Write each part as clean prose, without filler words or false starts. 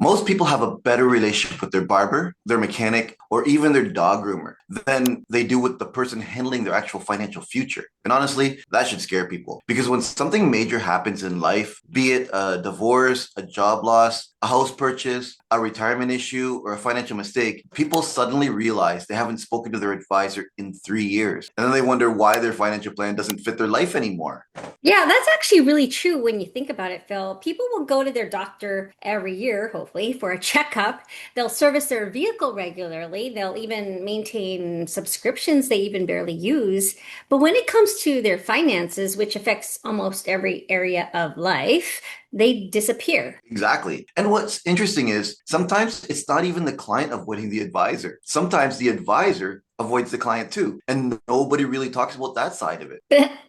Most people have a better relationship with their barber, their mechanic, or even their dog groomer than they do with the person handling their actual financial future. And honestly, that should scare people because when something major happens in life, be it a divorce, a job loss, a house purchase, a retirement issue, or a financial mistake, people suddenly realize they haven't spoken to their advisor in 3 years. And then they wonder why their financial plan doesn't fit their life anymore. Yeah, that's actually really true when you think about it, Phil. People will go to their doctor every year, hopefully, for a checkup. They'll service their vehicle regularly. They'll even maintain subscriptions they even barely use. But when it comes to their finances, which affects almost every area of life, they disappear. Exactly. And what's interesting is sometimes it's not even the client avoiding the advisor. Sometimes the advisor avoids the client too. And nobody really talks about that side of it.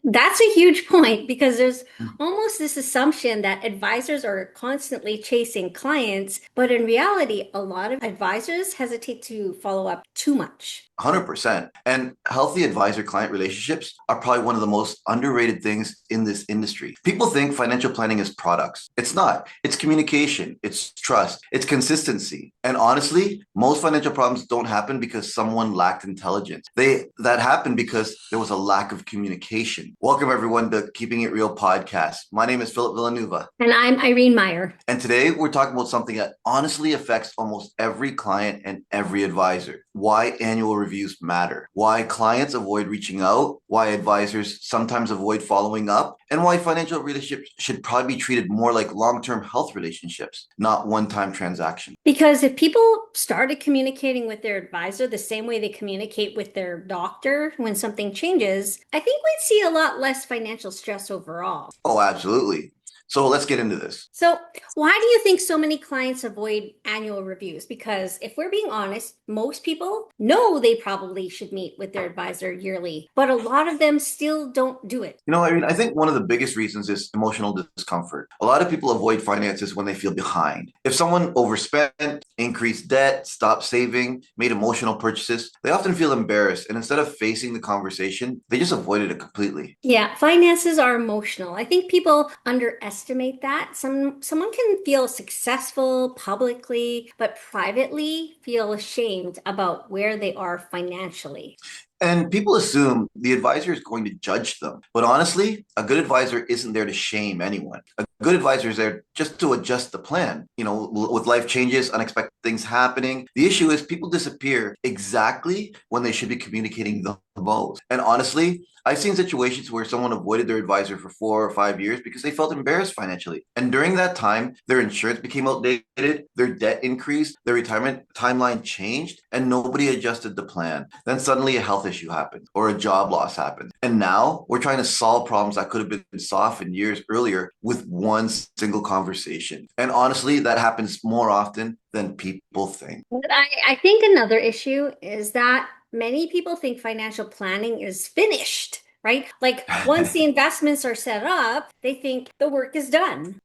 That's a huge point because there's almost this assumption that advisors are constantly chasing clients, but in reality, a lot of advisors hesitate to follow up too much. 100%. And healthy advisor client relationships are probably one of the most underrated things in this industry. People think financial planning is products. It's not. It's communication, it's trust, it's consistency. And honestly, most financial problems don't happen because someone lacked intelligence. That happened because there was a lack of communication. Welcome everyone to Keeping It Real podcast. My name is Philip Villanueva. And I'm Irene Meyer. And today we're talking about something that honestly affects almost every client and every advisor. Why annual reviews matter, why clients avoid reaching out, why advisors sometimes avoid following up, and why financial relationships should probably be treated more like long-term health relationships, not one-time transactions. Because if people started communicating with their advisor the same way they communicate with their doctor when something changes, I think we'd see a lot less financial stress overall. Oh, absolutely. So let's get into this. So, why do you think so many clients avoid annual reviews? Because if we're being honest, most people know they probably should meet with their advisor yearly, but a lot of them still don't do it. I think one of the biggest reasons is emotional discomfort. A lot of people avoid finances when they feel behind. If someone overspent, increased debt, stopped saving, made emotional purchases, they often feel embarrassed. And instead of facing the conversation, they just avoided it completely. Yeah, finances are emotional. I think people underestimate that. Someone can feel successful publicly, but privately feel ashamed about where they are financially. And people assume the advisor is going to judge them. But honestly, a good advisor isn't there to shame anyone. A good advisor is there just to adjust the plan. With life changes, unexpected things happening. The issue is people disappear exactly when they should be communicating the most. And honestly, I've seen situations where someone avoided their advisor for 4 or 5 years because they felt embarrassed financially. And during that time, their insurance became outdated, their debt increased, their retirement timeline changed, and nobody adjusted the plan. Then suddenly a health issue happened or a job loss happened. And now we're trying to solve problems that could have been softened years earlier with one single conversation. And honestly, that happens more often than people think. But I think another issue is that many people think financial planning is finished, right? Like once the investments are set up, they think the work is done.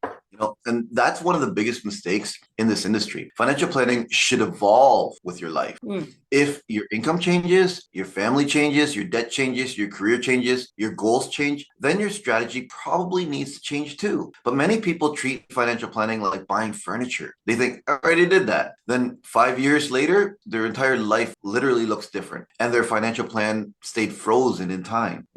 And that's one of the biggest mistakes in this industry. Financial planning should evolve with your life. If your income changes, your family changes, your debt changes, your career changes, your goals change, then your strategy probably needs to change too. But many people treat financial planning like buying furniture. They think, I already did that. Then 5 years later, their entire life literally looks different and their financial plan stayed frozen in time.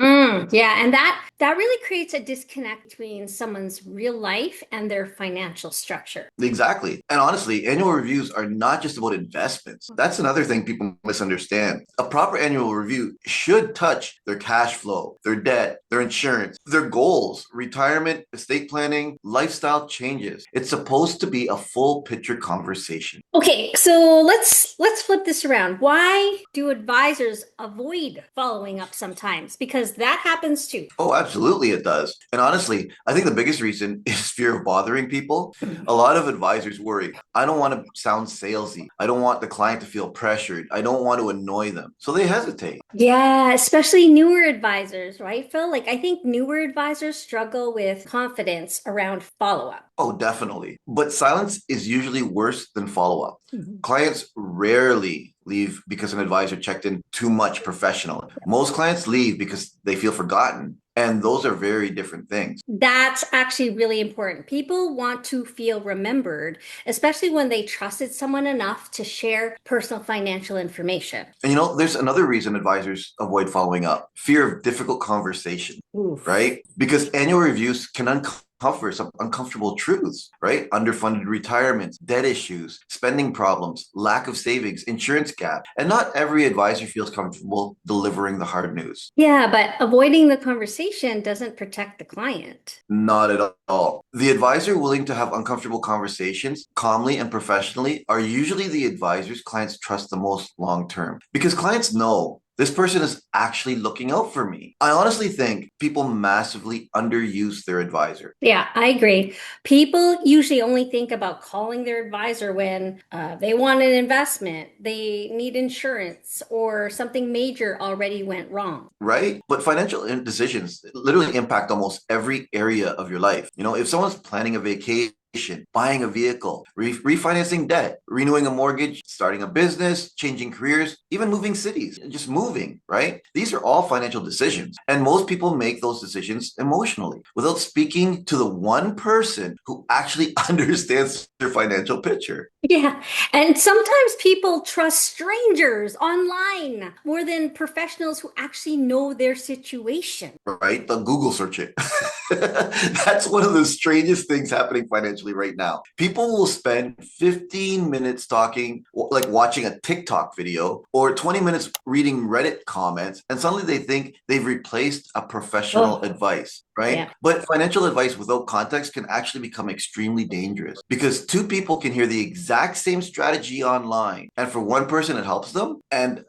Yeah, and that really creates a disconnect between someone's real life and their financial structure. Exactly. And honestly, annual reviews are not just about investments. That's another thing people misunderstand. A proper annual review should touch their cash flow, their debt, their insurance, their goals, retirement, estate planning, lifestyle changes. It's supposed to be a full picture conversation. Okay, so let's flip this around. Why do advisors avoid following up sometimes? Because that happens too. Oh, absolutely it does. And honestly, I think the biggest reason is fear of bothering people. A lot of advisors worry, I don't want to sound salesy. I don't want the client to feel pressured. I don't want to annoy them. So they hesitate. Yeah, especially newer advisors, right, Phil? Like I think newer advisors struggle with confidence around follow-up. Oh, definitely. But silence is usually worse than follow-up. Mhm. Clients rarely leave because an advisor checked in too much professionally. Most clients leave because they feel forgotten. And those are very different things. That's actually really important. People want to feel remembered, especially when they trusted someone enough to share personal financial information. And there's another reason advisors avoid following up: fear of difficult conversation, Oof. right? Because annual reviews can uncover some uncomfortable truths, right? Underfunded retirements, debt issues, spending problems, lack of savings, insurance gap. And not every advisor feels comfortable delivering the hard news. Yeah, but avoiding the conversation doesn't protect the client. Not at all. The advisor willing to have uncomfortable conversations calmly and professionally are usually the advisors clients trust the most long term, because clients know this person is actually looking out for me. I honestly think people massively underuse their advisor. Yeah, I agree. People usually only think about calling their advisor when they want an investment, they need insurance, or something major already went wrong. Right? But financial decisions literally impact almost every area of your life. If someone's planning a vacation, buying a vehicle, refinancing debt, renewing a mortgage, starting a business, changing careers, even moving cities, just moving, right? These are all financial decisions. And most people make those decisions emotionally without speaking to the one person who actually understands their financial picture. Yeah, and sometimes people trust strangers online more than professionals who actually know their situation. Right? The Google search it. That's one of the strangest things happening financially right now. People will spend 15 minutes talking, like watching a TikTok video, or 20 minutes reading Reddit comments, and suddenly they think they've replaced a professional Oh, advice, right? yeah. But financial advice without context can actually become extremely dangerous, because two people can hear the exact same strategy online, and for one person it helps them, and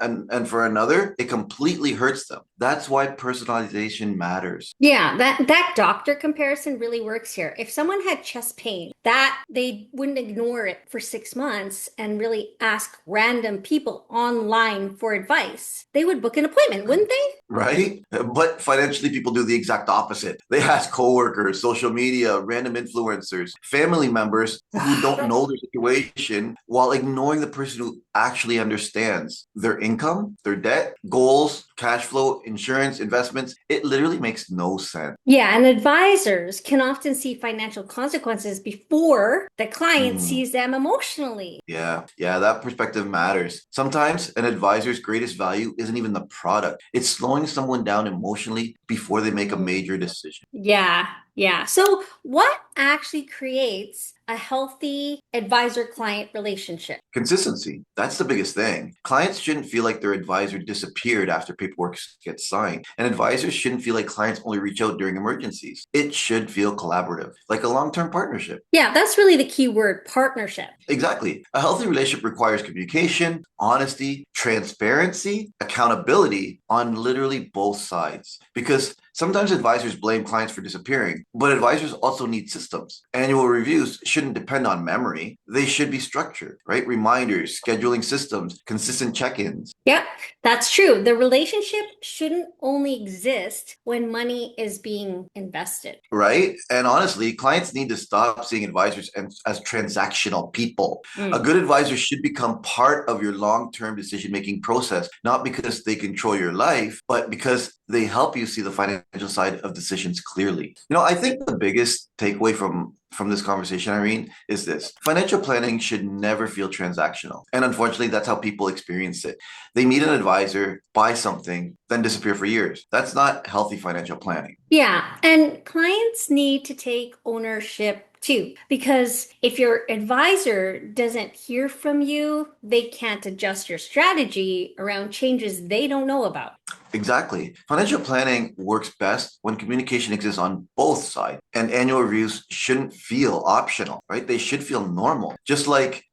for another it completely hurts them. That's why personalization matters. Yeah, that doctor comparison really works here. If someone had chest pain, that they wouldn't ignore it for 6 months and really ask random people online for advice. They would book an appointment, wouldn't they? Right? But financially, people do the exact opposite. They ask coworkers, social media, random influencers, family members who don't know their situation, while ignoring the person who actually understands their income, their debt, goals, cash flow, insurance, investments. It literally makes no sense. Yeah, and advisors can often see financial consequences before the client Mhm. sees them emotionally. Yeah, that perspective matters. Sometimes an advisor's greatest value isn't even the product, it's slowing someone down emotionally before they make a Mm. major decision. Yeah, yeah. So, what actually creates a healthy advisor-client relationship? Consistency. That's the biggest thing. Clients shouldn't feel like their advisor disappeared after paperwork gets signed. And advisors shouldn't feel like clients only reach out during emergencies. It should feel collaborative, like a long term partnership. Yeah, that's really the key word, partnership. Exactly. A healthy relationship requires communication, honesty, transparency, accountability on literally both sides. Because sometimes advisors blame clients for disappearing, but advisors also need systems. Annual reviews shouldn't depend on memory, they should be structured, right? Reminders, scheduling systems, consistent check ins. Yep, that's true. The relationship shouldn't only exist when money is being invested. Right? And honestly, clients need to stop seeing advisors as transactional people. A Mm. good advisor should become part of your long term decision making process, not because they control your life, but because they help you see the financial side of decisions clearly. I think the biggest takeaway from this conversation, Irene, is this: financial planning should never feel transactional. And unfortunately, that's how people experience it. They meet an advisor, buy something, then disappear for years. That's not healthy financial planning. Yeah, and clients need to take ownership too, because if your advisor doesn't hear from you, they can't adjust your strategy around changes they don't know about. Exactly. Financial planning works best when communication exists on both sides, and annual reviews shouldn't feel optional, right? They should feel normal. Just like,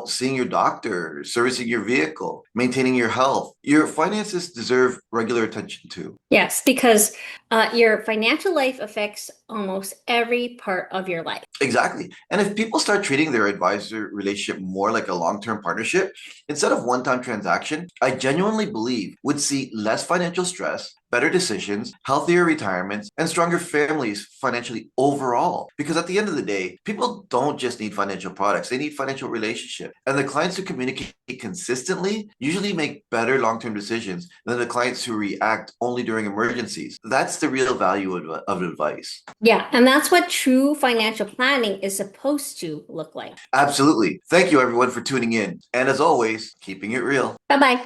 seeing your doctor, servicing your vehicle, maintaining your health. Your finances deserve regular attention too. Yes, because your financial life affects almost every part of your life. Exactly. And if people start treating their advisor relationship more like a long term partnership instead of one time transaction, I genuinely believe would see less financial financial stress, better decisions, healthier retirements, and stronger families financially overall. Because at the end of the day, people don't just need financial products, they need financial relationships. And the clients who communicate consistently usually make better long-term decisions than the clients who react only during emergencies. That's the real value of advice. Yeah, and that's what true financial planning is supposed to look like. Absolutely. Thank you, everyone, for tuning in. And as always, keeping it real. Bye bye.